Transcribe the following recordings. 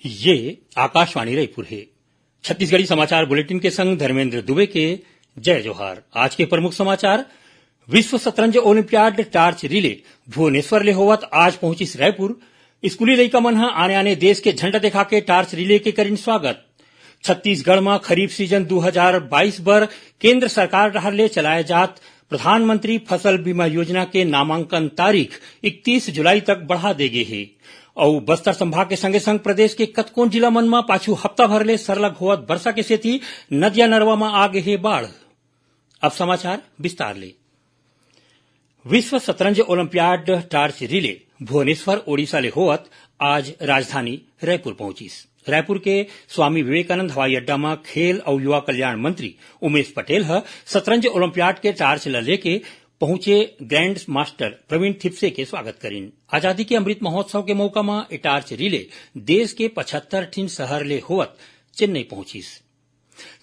ये आकाशवाणी रायपुर है। छत्तीसगढ़ी समाचार बुलेटिन के संग धर्मेंद्र दुबे के जय जोहार। आज के प्रमुख समाचार। विश्व शतरंज ओलंपियाड टार्च रिले भुवनेश्वर ले होवत आज पहुंचिस रायपुर। स्कूली लइका मन ह आने आने देश के झंडा दिखा के टार्च रिले के करिन स्वागत। छत्तीसगढ़ में खरीफ सीजन 2022 बर केंद्र सरकार डहर ले चलाए जात प्रधानमंत्री फसल बीमा योजना के नामांकन तारीख 31 जुलाई तक बढ़ा दे गे हे। और बस्तर संभाग के संगे संग प्रदेश के कतकोन जिला मन में पाछू हफ्ता भर ले सरलग होवत वर्षा के सेती नदिया नरवा में आ गे हे बाढ़। अब समाचार विस्तार ले। विश्व शतरंज ओलंपियाड टार्च रिले भुवनेश्वर ओडिशा ले होवत आज राजधानी रायपुर पहुंचिस। रायपुर के स्वामी विवेकानंद हवाई अड्डा में खेल और युवा कल्याण मंत्री उमेश पटेल ह शतरंज ओलंपियाड के टार्च ल लेके पहुंचे ग्रैंड मास्टर प्रवीण थिप्से के स्वागत करीन। आजादी के अमृत महोत्सव के मौका में ये टार्च रिले देश के 75 ठिन शहर ले होवत चेन्नई पहुंचिस।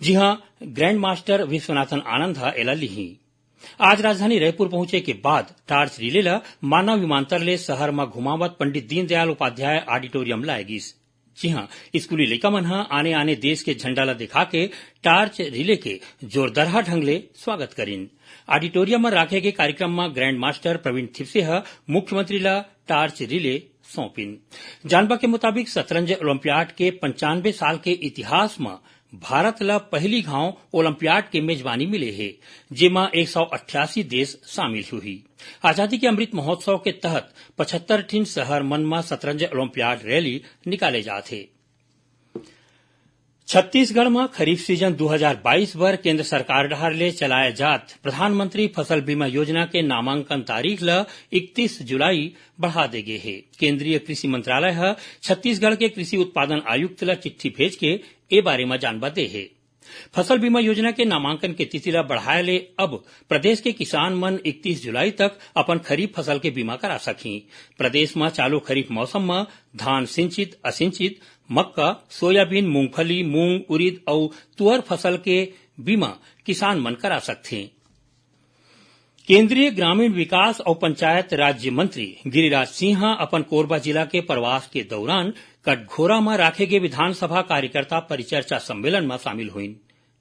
जी हां, ग्रैंड मास्टर विश्वनाथन आनंद ह एला लिही। आज राजधानी रायपुर पहुंचे के बाद टार्च रिले ला मानव विमानतल ले शहर में घुमावत पंडित दीनदयाल उपाध्याय ऑडिटोरियम लाए गिस। जी हां, स्कूली लइका मन ह आने आने देश के झंडा ला दिखा के टार्च रिले के जोरदार ढंग ले स्वागत करीन। ऑडिटोरियम में राखे के कार्यक्रम में ग्रैंड मास्टर प्रवीण थिप्से ह मुख्यमंत्री ला टार्च रिले सौंपिन। जानबा के मुताबिक शतरंज ओलंपियाड के 95 साल के इतिहास में भारत ला पहली घाव ओलंपियाड के मेजबानी मिले है, जेमा 188 देश शामिल हुई। आजादी के अमृत महोत्सव के तहत 75 ठिन शहर मन में शतरंज ओलंपियाड रैली निकाले जाते। छत्तीसगढ़ में खरीफ सीजन 2022 बर केंद्र सरकार डहर ले चलाए जात प्रधानमंत्री फसल बीमा योजना के नामांकन तारीख ल 31 जुलाई बढ़ा दे गे है। केंद्रीय कृषि मंत्रालय ह छत्तीसगढ़ के कृषि उत्पादन आयुक्त ला चिट्ठी भेज के ए बारे में जानबा दे है। फसल बीमा योजना के नामांकन के तिथि ला बढ़ाए ले अब प्रदेश के किसान मन 31 जुलाई तक अपन खरीफ फसल के बीमा करा सकी। प्रदेश में चालू खरीफ मौसम में धान सिंचित, असिंचित, मक्का, सोयाबीन, मूंगफली, मूंग, उड़ीद और तुअर फसल के बीमा किसान मन करा सकथे। केंद्रीय ग्रामीण विकास और पंचायत राज्य मंत्री गिरिराज सिंह अपन कोरबा जिला के प्रवास के दौरान कटघोरा में राखे गए विधानसभा कार्यकर्ता परिचर्चा सम्मेलन में शामिल हुईन।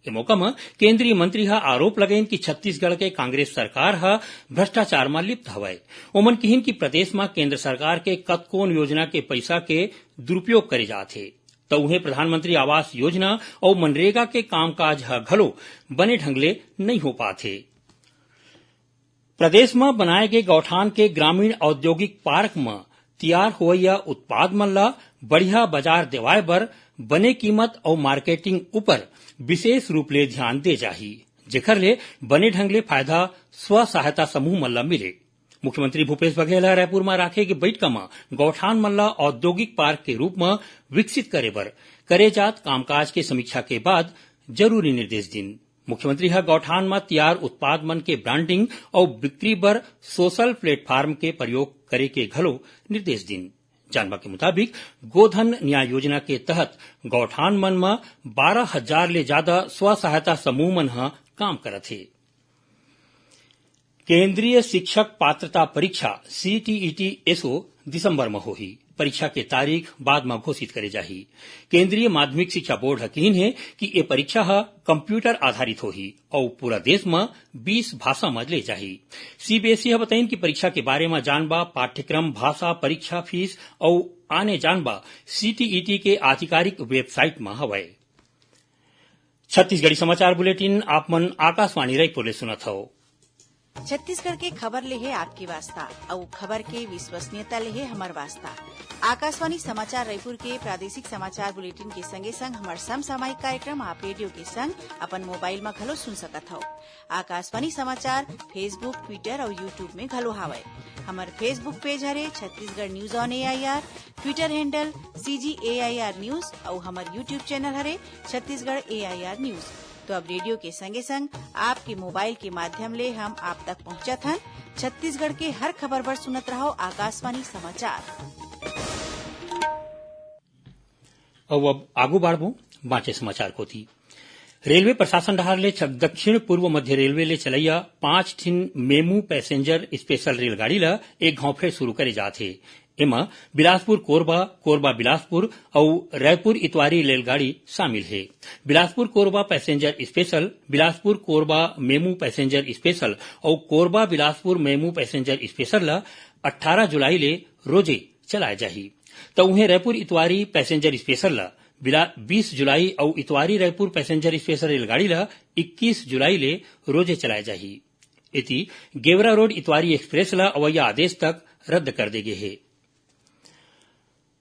ए मौका में केंद्रीय मंत्री ह आरोप लगेन कि छत्तीसगढ़ के कांग्रेस सरकार ह भ्रष्टाचार में लिप्त हवय। ओमन कहिन कि प्रदेश में केंद्र सरकार के कतकोन योजना के पैसा के दुरुपयोग करे जाथे, तो उन्हें प्रधानमंत्री आवास योजना और मनरेगा के कामकाज ह घलो बने ढंग ले नहीं हो पाथे। प्रदेश में बनाए गए गौठान के ग्रामीण औद्योगिक पार्क में तैयार होवैया उत्पाद मन ला बढ़िया बाजार देवाए बर बने कीमत और मार्केटिंग ऊपर विशेष रूप ले ध्यान दे जाही, जेकर ले बने ढंग ले फायदा स्व सहायता समूह मन ला मिले। मुख्यमंत्री भूपेश बघेल रायपुर में राखे के बैठक में गौठान मन ला औद्योगिक पार्क के रूप में विकसित करे बर करे जात कामकाज के समीक्षा के बाद जरूरी निर्देश दिन। मुख्यमंत्री ह गौठान में तैयार उत्पाद मन के ब्रांडिंग और बिक्री बर सोशल प्लेटफार्म के प्रयोग करे के घलो निर्देश दिन। जानबा के मुताबिक गोधन न्याय योजना के तहत गौठान मन में 12,000 ले ज्यादा स्व सहायता समूह मन ह काम करत हे। केंद्रीय शिक्षक पात्रता परीक्षा CTET एसओ दिसंबर में होही। परीक्षा के तारीख बाद में घोषित करे जाही। केंद्रीय माध्यमिक शिक्षा बोर्ड हकीन है कि ये परीक्षा ह कंप्यूटर आधारित होही और पूरा देश में 20 भाषा में ले जाही। CBSE ह बताइन कि परीक्षा के बारे में जानबा पाठ्यक्रम, भाषा, परीक्षा फीस और आने जानबा CTET के आधिकारिक वेबसाइट में हवय। छत्तीसगढ़ी समाचार बुलेटिन आप मन आकाशवाणी रायपुर ले सुनत हव। छत्तीसगढ़ के खबर ले है आपके वास्ता और खबर के विश्वसनीयता ले है हमार वास्ता। आकाशवाणी समाचार रायपुर के प्रादेशिक समाचार बुलेटिन के संगे संग हमार समसामयिक कार्यक्रम आप रेडियो के संग अपन मोबाइल में घलो सुन सकत हो। आकाशवाणी समाचार फेसबुक, ट्विटर और यूट्यूब में घलो हावय। हमार फेसबुक पेज हरे Chhattisgarh news on AIR, Twitter handle CGAIR news और हमार यूट्यूब चैनल हरे छत्तीसगढ़ AIR न्यूज। तो अब रेडियो के संगे संग आपके मोबाइल के माध्यम ले हम आप तक पहुंचत हन। छत्तीसगढ़ के हर खबर पर सुनत रहो आकाशवाणी समाचार। अब आगू बाढ़बो बाँचे समाचार को थी। रेलवे प्रशासन डहार ले दक्षिण पूर्व मध्य रेलवे ले चलैया 5 ठिन मेमू पैसेंजर स्पेशल रेलगाड़ी ला एक घाव फेर शुरू करे जाथे। एमा बिलासपुर कोरबा, कोरबा बिलासपुर और रायपुर इतवारी रेलगाड़ी शामिल है। Bilaspur Korba passenger special, Bilaspur Korba MEMU passenger special और Korba Bilaspur MEMU passenger special 18 जुलाई ले रोजे चलाए जाही। तो उन्हें रायपुर इतवारी पैसेंजर स्पेशल 20 जुलाई और इतवारी रायपुर पैसेंजर स्पेशल रेलगाड़ी 21 जुलाई ले रोजे चलाए जाही। इति गेवरा रोड इतवारी एक्सप्रेस अवैया आदेश तक रद्द कर दे गए है।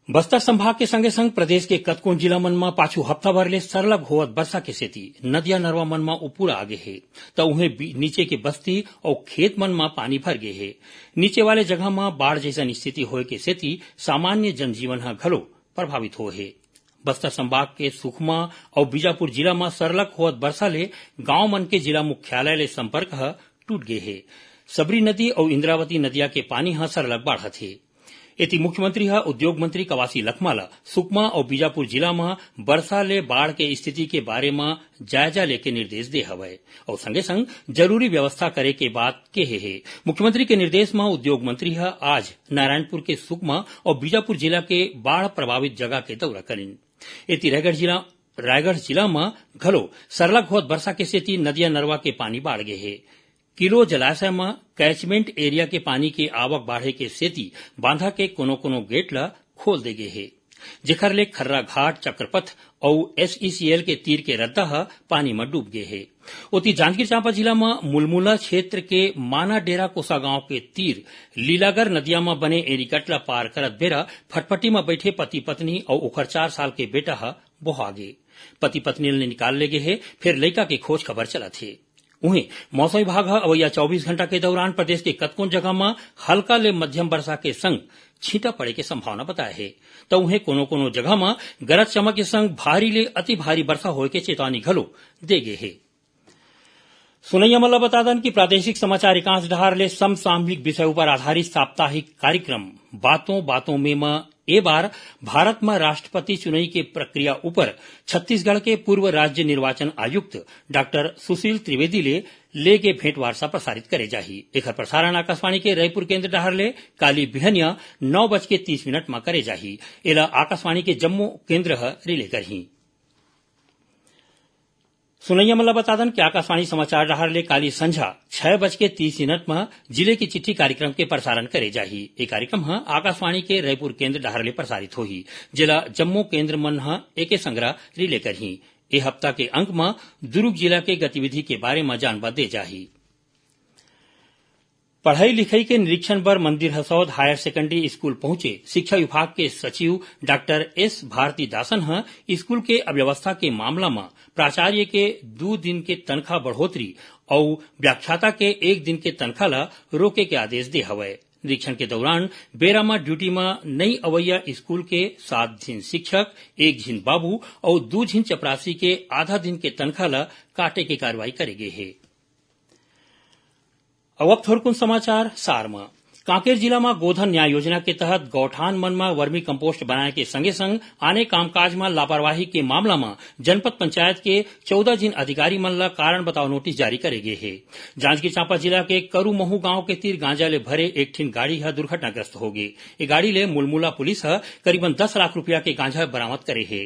बस्तर संभाग के संगे संग प्रदेश के कतकोन जिला मन में पाछू हफ्ता भर ले सरलग होवत बरसा के सेती नदिया नरवा मन में उपुड़ आगे है, तो उन्हें नीचे के बस्ती और खेत मन में पानी भर गए है। नीचे वाले जगह में बाढ़ जैसन स्थिति होए के सेती सामान्य जनजीवन घलो प्रभावित हो है। बस्तर संभाग के सुकमा और बीजापुर जिला में सरलग होवत बरसा ले गांव मन के जिला मुख्यालय ले संपर्क टूट गए है। सबरी नदी और इंद्रावती नदिया के पानी सरलग बाढ़त है। इति मुख्यमंत्री उद्योग मंत्री कवासी लखमा सुकमा और बीजापुर जिला में बरसा ले बाढ़ के स्थिति के बारे में जायजा लेके निर्देश दे हवय और संगे संग जरूरी व्यवस्था करे के बात कहे है। मुख्यमंत्री के निर्देश में उद्योग मंत्री आज नारायणपुर के सुकमा और बीजापुर जिला के बाढ़ प्रभावित जगह के दौरा करिन। इति रायगढ़ जिला में घलो सरलग होत बरसा के सेती नदिया नरवा के पानी बाढ़ गए है। किलो जलाशय में कैचमेंट एरिया के पानी के आवक बाढ़े के सेती बांधा के कोनो कोनो गेट खोल दे गए है, जेखर ले खर्रा घाट, चक्रपथ और SECL के तीर के रद्दा पानी में डूब गए है। उति जांजगीर चांपा जिला में मुलमुला क्षेत्र के माना डेरा कोसा गांव के तीर लीलागर नदिया में बने एरिकटला पार करत बेरा फटफटी में बैठे पति पत्नी और ओखर 4 साल के बेटा बोहा गे। पति पत्नी ने निकाल ले गए है, फिर लड़का के खोज खबर चला थे। उन्हें मौसम विभाग अवैया 24 घंटा के दौरान प्रदेश के कतकोन जगह में हल्का ले मध्यम वर्षा के संग छींटा पड़े के संभावना बताया है, तो उन्हें कोनो कोनो जगह में गरज चमक के संग भारी ले अति भारी वर्षा होए के चेतावनी घलो दे गए है। सुनैया मल्ला बता दन की प्रादेशिक समाचार एकांश डहार ले समसामयिक विषय पर आधारित साप्ताहिक कार्यक्रम बातों बातों में ए बार भारत में राष्ट्रपति चुनाई के प्रक्रिया ऊपर छत्तीसगढ़ के पूर्व राज्य निर्वाचन आयुक्त डॉक्टर सुशील त्रिवेदी ले गे भेंट वार्ता प्रसारित करे जाही। एकर प्रसारण आकाशवाणी के रायपुर केंद्र डहार ले काली बिहनिया 9:30 में करे जाही। एला आकाशवाणी के जम्मू केंद्र रिले करही। सुनैया मल्ला बता दन कि आकाशवाणी समाचार डहार ले काली संझा 6:30 में जिले की चिट्ठी कार्यक्रम के प्रसारण करे जाही। ये कार्यक्रम आकाशवाणी के रायपुर केंद्र डहार ले प्रसारित होही, जिला जम्मू केंद्र मन एके संग्रह रिले करही। ए हफ्ता के अंक में दुर्ग जिला के गतिविधि के बारे में जानबा दे जाही। पढ़ाई लिखाई के निरीक्षण पर मंदिर हसौद हायर सेकेंडरी स्कूल पहुंचे शिक्षा विभाग के सचिव डॉक्टर S भारती दासन स्कूल के अव्यवस्था के मामला में प्राचार्य के 2 दिन के तनख्वाह बढ़ोतरी और व्याख्याता के 1 दिन के तनख्वाह रोके के आदेश दे हवय। निरीक्षण के दौरान बेरा में ड्यूटी में नई अवैया स्कूल के 7 झिन शिक्षक, 1 झिन बाबू और 2 झिन चपरासी के आधा दिन के तनख्वाह काटे की कार्रवाई करे गए है। अब थोड़कुन समाचार सार में कांकेर जिला में गोधन न्याय योजना के तहत गौठान मन में वर्मी कंपोस्ट बनाए के संगे संग आने कामकाज में लापरवाही के मामला में जनपद पंचायत के 14 जिन अधिकारी मन ला कारण बताओ नोटिस जारी करे गए है। जांजगीर चांपा जिला के करू महू गांव के तीर गांजा ले भरे एक ठिन गाड़ी दुर्घटनाग्रस्त हो गई। ये गाड़ी ले मुलमुला पुलिस करीबन 10 लाख रुपया के गांजा बरामद करे है।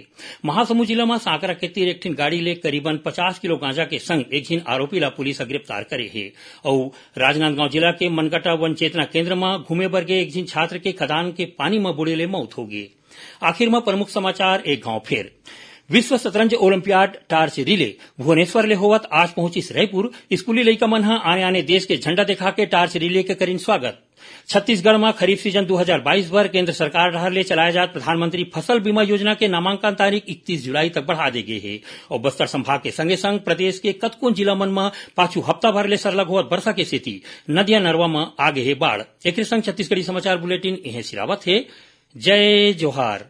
महासमुंद जिला में सांकरा के तीर एक ठिन गाड़ी ले करीबन 50 किलो गांजा के संग एक झिन आरोपी ला पुलिस गिरफ्तार करे है। और राजनांदगांव जिला के मनगटा वन चेतना केंद्र में घूमे बर गए एक झिन छात्र के खदान के पानी में बुड़े ले मौत हो गई। आखिर में प्रमुख समाचार एक गांव फेर विश्व शतरंज ओलंपियाड टार्च रिले भुवनेश्वर ले होवत आज पहुंचिस रायपुर। स्कूली लइका मन आने देश के झंडा दिखा के टार्च रिले के करीन स्वागत। छत्तीसगढ़ में खरीफ सीजन 2022 पर केंद्र सरकार डहर ले चलाए जात प्रधानमंत्री फसल बीमा योजना के नामांकन तारीख 31 जुलाई तक बढ़ा दे गए है। और बस्तर संभाग के संगे संग प्रदेश के कतकोन जिला मन में पाछू हफ्ता भर ले सरलग होवत बरसा के सेती नदिया नरवा में आगे है बाढ़। एक संग छत्तीसगढ़ी समाचार बुलेटिन इहे सिरावत है। जय जोहार।